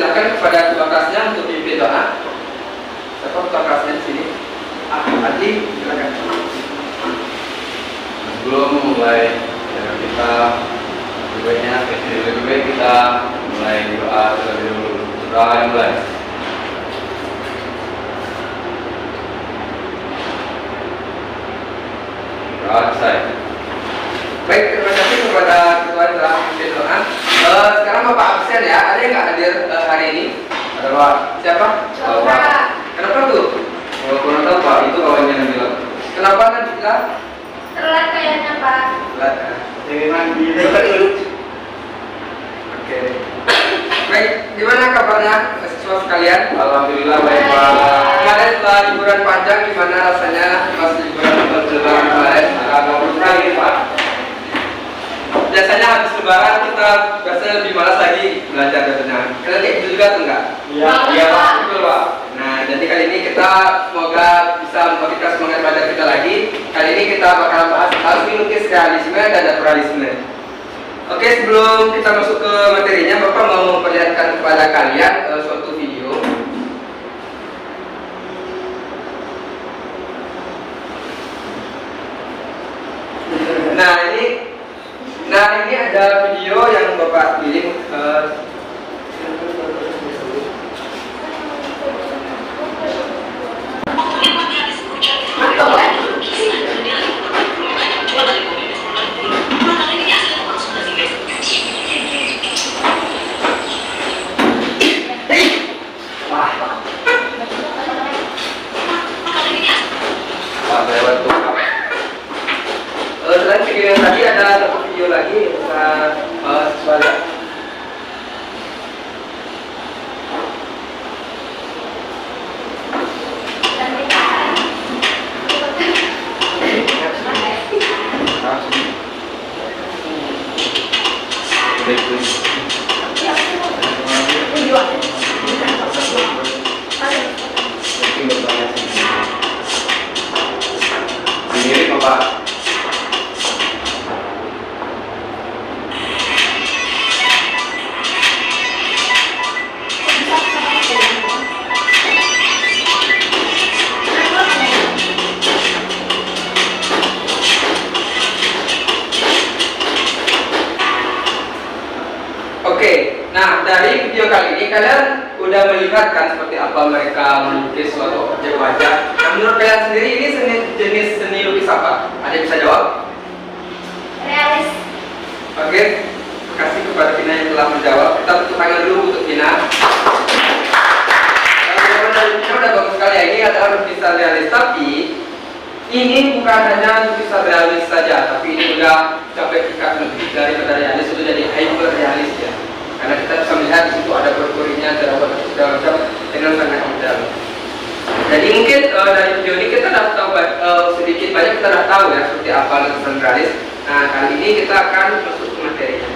silakan kepada ketua kelasnya untuk dipimpin doa. Siapa ketua kelasnya di sini? Adi, silakan. Sebelum memulai kita lebih baik kita mulai doa terlebih dahulu. Doa yang mulai. Doa selesai. Baik, terima kasih kepada ketua yang telah memimpin doa. Sekarang Bapak absen ya, ada yang nggak hadir hari ini? Ada Pak. Siapa? Bapak. Kenapa tuh? Kalau kurang tahu Pak, itu kawannya yang bilang. Kenapa Najila? Telat kayaknya Pak. Telat ya. Jangan Oke. Baik, gimana kabarnya siswa sekalian? Alhamdulillah baik Pak. Kemarin setelah liburan panjang, gimana rasanya pas liburan lebaran kemarin? Agak sekali Pak. Biasanya habis lebaran kita biasanya lebih malas lagi belajar biasanya. Kalian kayak gitu juga tuh enggak? Iya Pak. Betul Pak. Nah, jadi kali ini kita semoga bisa memberikan semangat belajar kita lagi. Kali ini kita bakal bahas tentang lukis realisme dan naturalisme. Oke, sebelum kita masuk ke materinya, Bapak mau memperlihatkan kepada kalian suatu video. Nah ini ada video yang Bapak pilih. Selain video yang tadi ada satu video lagi yang bisa sebalik. Sendiri Bapak. Oke, nah dari video kali ini kalian udah melihat kan seperti apa mereka melukis suatu objek wajah. Nah menurut kalian sendiri ini jenis seni lukis apa? Ada yang bisa jawab? Realis. Oke, terima kasih kepada Tina yang telah menjawab. Kita tepuk tangan dulu untuk Tina. Jawaban udah bagus sekali ya. Ini adalah lukisan realis, tapi ini bukan hanya lukisan realis saja, tapi ini udah capai tingkat lebih daripada realis, itu jadi hyper realis ya. Karena kita bisa melihat di situ ada berporinya, jerawat segala macam dengan sangat detail. Jadi mungkin dari video ini kita sudah tahu sedikit banyak kita sudah tahu ya seperti apa lukisan realis. Nah kali ini kita akan masuk ke materinya.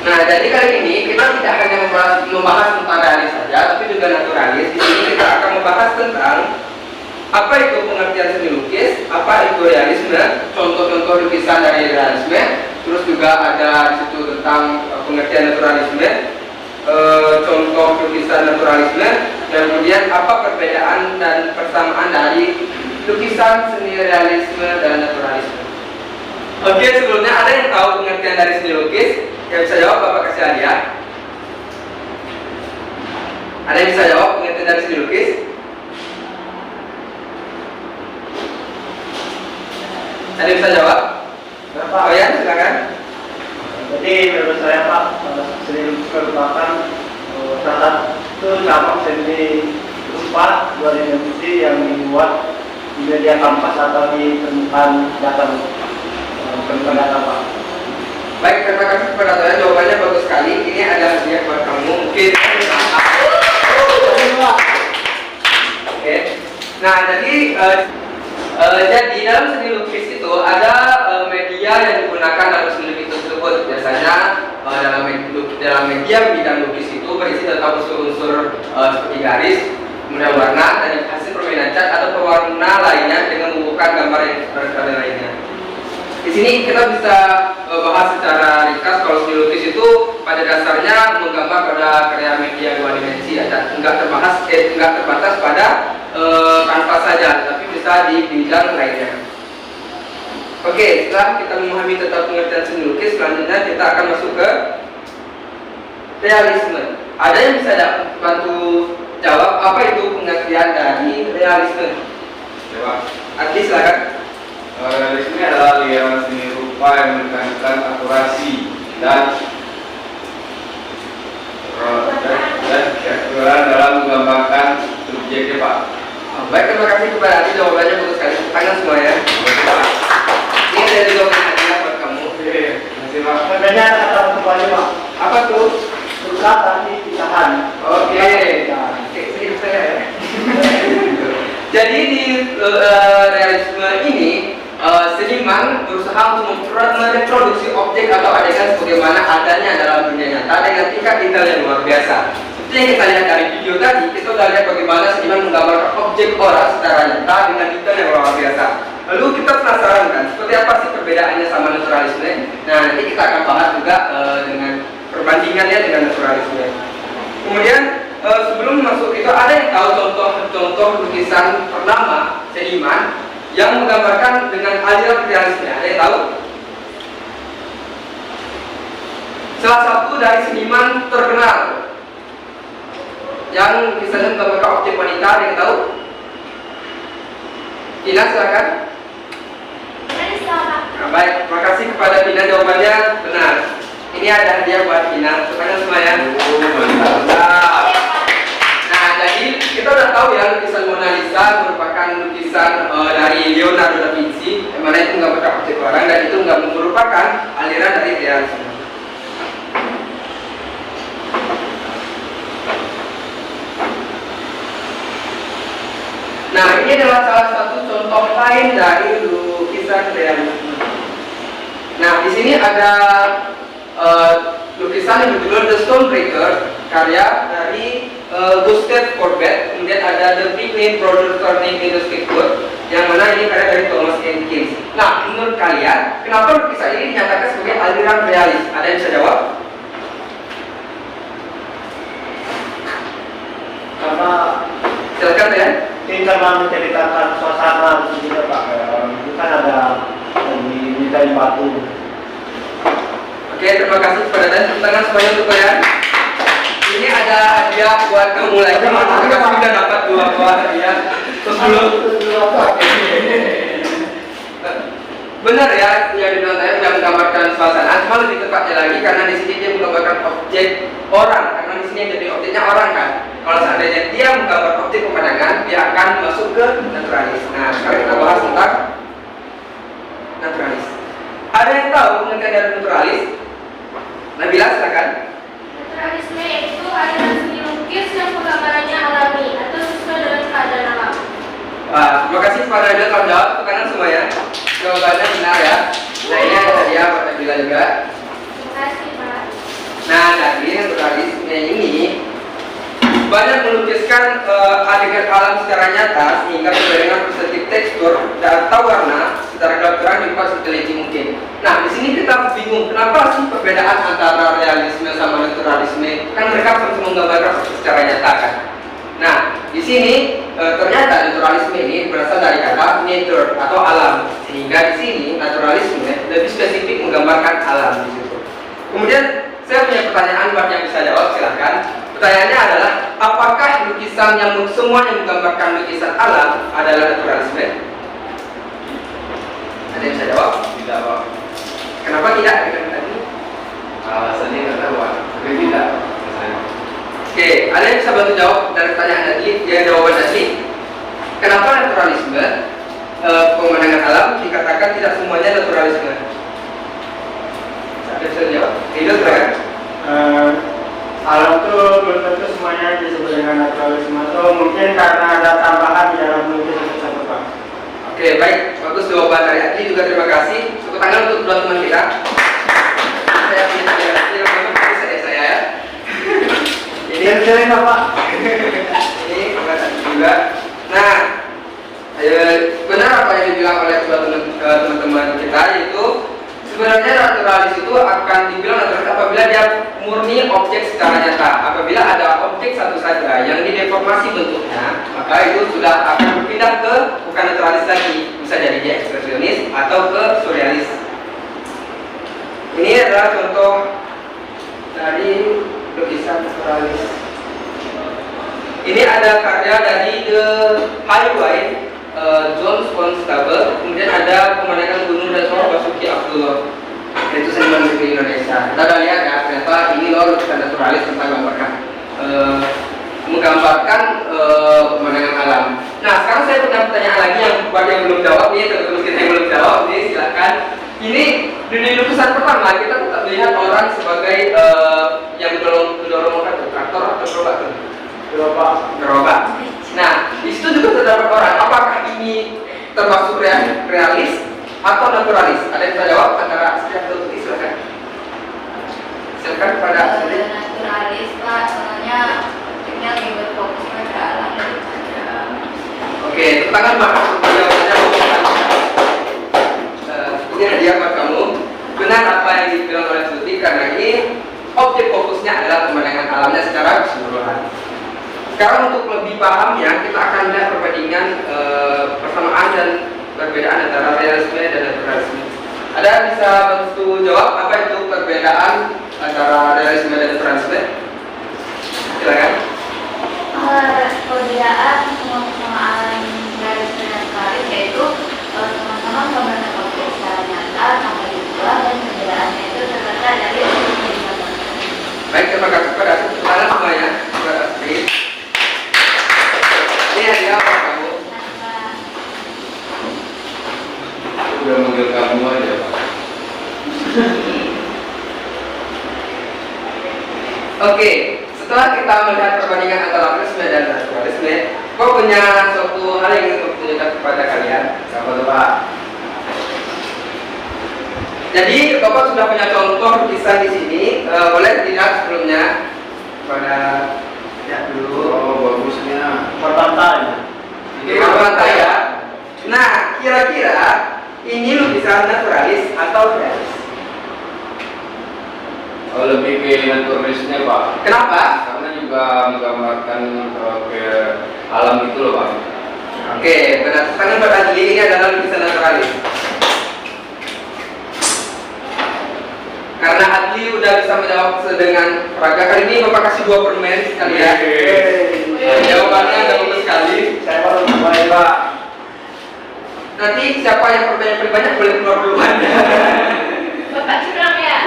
Nah, jadi kali ini kita tidak hanya membahas tentang realis saja, tapi juga naturalis. Di sini kita akan membahas tentang apa itu pengertian seni lukis, apa itu realisme, contoh-contoh lukisan dari realisme, terus juga ada di situ tentang pengertian naturalisme, contoh lukisan naturalisme, dan kemudian apa perbedaan dan persamaan dari lukisan seni realisme dan naturalisme. Oke, sebelumnya ada yang tahu pengertian dari seni lukis? Yang bisa jawab Bapak kasih hadiah. Ada yang bisa jawab pengertian dari seni lukis? Ada yang bisa jawab? Pak. Oh ya, silakan. Jadi menurut saya Pak, seni lukis merupakan salah satu cabang seni rupa luar dimensi yang dibuat di media kanvas atau di permukaan datar, permukaan datar Pak. Baik, terima kasih kepada saya. Jawabannya bagus sekali. Ini ada hadiah buat kamu. Mungkin. Oke. Nah, jadi dalam seni lukis itu ada media yang digunakan dalam seni lukis tersebut. Biasanya dalam media bidang lukis itu berisi tentang unsur-unsur seperti garis, kemudian warna, dan hasil permainan cat atau pewarna lainnya dengan membuka gambar yang sederhana sini kita bisa bahas secara ringkas kalau seni lukis itu pada dasarnya menggambar pada karya media dua dimensi ya, dan enggak terbatas pada kanvas saja, tapi bisa di bidang lainnya. Oke, setelah kita memahami tentang pengertian seni lukis, selanjutnya kita akan masuk ke realisme. Ada yang bisa bantu jawab apa itu pengertian dari realisme? Coba. Adli silakan. Realisme adalah aliran seni rupa yang menekankan akurasi dan keakuran dalam menggambarkan subjeknya, Pak. Baik, terima kasih kepada Adli, jawabannya bagus sekali. Tangan semua ya. Ini saya juga punya hadiah buat kamu. Oke, terima kasih, Pak. Sebenarnya ada kata kembali Pak. Apa tuh? Suka tapi ditahan. Oke, sedikit saya ya. Jadi di realisme ini seniman berusaha untuk mereproduksi objek atau adegan sebagaimana adanya dalam dunia nyata dengan tingkat detail yang luar biasa. Seperti yang kita lihat dari video tadi, kita sudah lihat bagaimana seniman menggambarkan objek orang secara nyata dengan detail yang luar biasa. Lalu kita penasaran kan, seperti apa sih perbedaannya sama naturalisme? Nah, nanti kita akan bahas juga dengan perbandingannya dengan naturalisme. Kemudian sebelum masuk itu, ada yang tahu contoh lukisan pertama seniman yang menggambarkan dengan aliran realisme? Ada yang tahu? Salah satu dari seniman terkenal yang lukisannya menggambarkan objek wanita, ada yang tahu? Ina, silakan. Nah, baik, terima kasih kepada Ina, jawabannya benar. Ini ada hadiah buat Ina, tangan semua ya. Mantap. Nah, jadi kita udah tahu ya lukisan Mona Lisa merupakan lukisan dari Leonardo da Vinci, yang mana itu menggambarkan objek orang dan itu nggak merupakan aliran dari realisme. Nah, ini adalah salah satu contoh lain dari lukisan realisme. Nah, di sini ada lukisan yang berjudul The Stonebreaker, karya dari Gustave Courbet. Kemudian ada The Pygmy Brother Turning into Skateboard, yang mana ini karya dari Thomas Enkins. Nah, menurut kalian, kenapa lukisan ini dinyatakan sebagai aliran realis? Ada yang bisa jawab? Karena Silakan ya. ini karena menceritakan suasana itu juga Pak. Itu kan ada dimintain batu. Oke, terima kasih kepada dan tepuk tangan semuanya untuk kalian. Ini ada hadiah buat kamu lagi. Terima kasih sudah dapat dua buah hadiah. Terus dulu. Benar ya, yang dibilang saya tidak menggambarkan suasana, cuma lebih tepatnya lagi karena di sini dia menggambarkan objek orang. Karena di sini yang jadi objeknya orang kan. Kalau seandainya dia menggambar objek pemandangan, dia akan masuk ke naturalis. Nah, sekarang kita bahas tentang naturalis. Ada yang tahu pengertian dari naturalis? Nabila, silakan. Naturalisme itu aliran seni lukis yang penggambarannya alami atau sesuai dengan keadaan alam. Wah, terima kasih kepada Nabila telah jawab. Tepuk tangan semua ya. Jawabannya benar ya. Nah, ini ada hadiah buat Nabila juga. Terima kasih Pak. Nah, dari naturalisme ini banyak melukiskan adegan alam secara nyata sehingga sesuai dengan perspektif tekstur atau warna secara gelap terang dibuat seteliti mungkin. Nah, di sini kita bingung kenapa sih perbedaan antara realisme sama naturalisme? Kan mereka sama-sama menggambarkan secara nyata kan. Nah, di sini ternyata naturalisme ini berasal dari kata nature atau alam, sehingga di sini naturalisme lebih spesifik menggambarkan alam di situ. Kemudian saya punya pertanyaan buat yang bisa jawab, silahkan. Pertanyaannya adalah, apakah lukisan yang semuanya menggambarkan lukisan alam adalah naturalisme? Ada yang bisa jawab? Tidak, Pak. Kenapa tidak? Tadi. Alasannya nggak tahu, Pak. Tapi tidak. Alasannya. Oke, ada yang bisa bantu jawab dari pertanyaan tadi? Ya, jawaban tadi. Kenapa naturalisme pemandangan alam dikatakan tidak semuanya naturalisme? Ada yang bisa jawab? Itu kan? Alam itu belum tentu semuanya disebut dengan naturalisme, atau mungkin karena ada tambahan di dalam lukisan tersebut Pak. Oke, baik, bagus jawaban dari Adli juga, terima kasih. Tepuk tangan untuk dua teman kita. Saya punya hadiah lagi yang memang dari saya ya. Ini Pak. Ini buat Adli juga. Nah, benar apa yang dibilang oleh teman-teman kita, yaitu sebenarnya naturalis itu akan dibilang naturalis apabila dia murni objek secara nyata. Apabila ada objek satu saja yang dideformasi bentuknya, maka itu sudah akan berpindah ke bukan naturalis lagi, bisa jadi dia ekspresionis atau ke surrealis. Ini adalah contoh dari lukisan naturalis. Ini ada karya dari The Highway, John Constable. Kemudian ada pemandangan gunung dan Sawah Basuki Abdullah. Itu seniman negeri Indonesia. Kita udah lihat ya, ternyata ini loh lukisan naturalis tentang menggambarkan pemandangan alam. Nah, sekarang saya punya pertanyaan lagi yang buat yang belum jawab nih, teman-teman kita yang belum jawab nih, silakan. Ini di lukisan pertama kita tetap melihat orang sebagai yang mendorong traktor atau gerobak. Nah, di situ juga terdapat orang. Apakah ini termasuk realis atau naturalis? Ada yang bisa jawab antara setiap satu? Silakan. Silakan pada naturalis Pak, soalnya objeknya lebih berfokus pada alam daripada. Oke, tangan Pak. Jawabannya ini hadiah buat kamu. Benar apa yang dibilang oleh Suti, karena ini objek fokusnya adalah pemandangan alamnya secara keseluruhan. Sekarang untuk lebih pahamnya, kita akan lihat perbandingan persamaan dan perbedaan antara realisme dan naturalisme. Ada yang bisa bantu jawab apa itu perbedaan antara realisme dan naturalisme? Silakan. Perbedaan sama-samaan realisme dan naturalis yaitu sama-sama memandang objek secara nyata, sama juga, dan perbedaannya itu terletak dari Baik, terima kasih pada kesempatan semuanya. Terima kasih. Ini hadiah apa kamu? Udah manggil kamu aja, Pak. Oke, setelah kita melihat perbandingan antara realisme dan naturalisme, kok punya suatu hal yang ingin aku tunjukkan kepada kalian. Siapa tuh, Pak? Jadi Bapak sudah punya contoh lukisan di sini. Boleh tidak sebelumnya pada lihat dulu. Oh, bagusnya. Pertantanya. Ini lantai ya. Nah, kira-kira ini lukisan naturalis atau realis? Oh, lebih ke naturalisnya, Pak. Kenapa? Karena juga menggambarkan ke alam itu loh, Pak. Oke, benar. Tangan Pak Adli, ini adalah lukisan naturalis. Karena Adli udah bisa menjawab dengan peraga, kali ini Bapak kasih 2 permen sekali ya. Jawabannya ada bagus sekali. Saya baru mulai Pak. Nanti siapa yang pertanyaan paling banyak boleh keluar duluan. Bapak curang ya?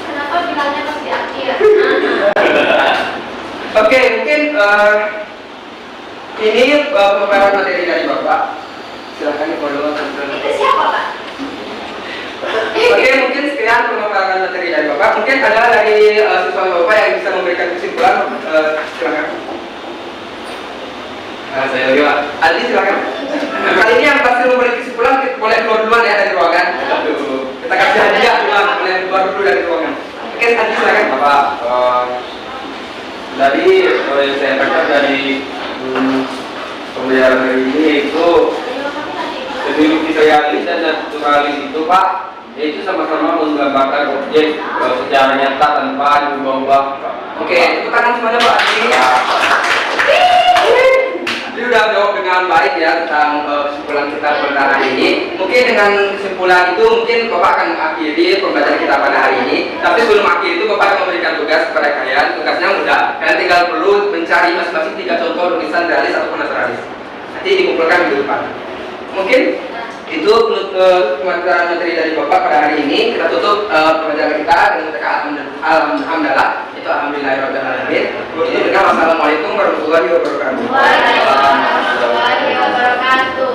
Kenapa bilangnya pasti akhir? Oke, mungkin ini pemaparan materi dari Bapak. Silakan difollow. Itu siapa Pak? Oke, mungkin sekian pemaparan materi dari Bapak. Mungkin ada dari siswa Bapak yang bisa memberikan kesimpulan. Silakan. Saya lagi, Pak. Adi, silakan. Kali ini yang pasti memberi kesimpulan boleh keluar duluan ya dari ruangan. Kita kasih hadiah duluan, boleh keluar dulu dari ruangan. Oke, Adi, silakan. Bapak, dari yang saya baca dari pembicaraan hari ini itu seni lukis realis dan naturalis itu, Pak, itu sama-sama menggambarkan objek secara nyata tanpa diubah-ubah, Pak. Oke, tepuk tangan semuanya Pak Adi. Jadi udah jawab dengan baik ya tentang kesimpulan kita pada hari ini. Mungkin dengan kesimpulan itu mungkin Bapak akan mengakhiri pembelajaran kita pada hari ini. Tapi sebelum akhir itu Bapak akan memberikan tugas kepada kalian. Tugasnya mudah. Kalian tinggal perlu mencari masing-masing 3 contoh lukisan realis ataupun naturalis. Nanti dikumpulkan minggu depan. Mungkin itu untuk pembelajaran materi dari Bapak pada hari ini. Kita tutup pembelajaran kita dengan alhamdulillah. Itu alhamdulillahirobbilalamin. Itu dengan wassalamualaikum warahmatullahi wabarakatuh. Waalaikumsalam warahmatullahi wabarakatuh.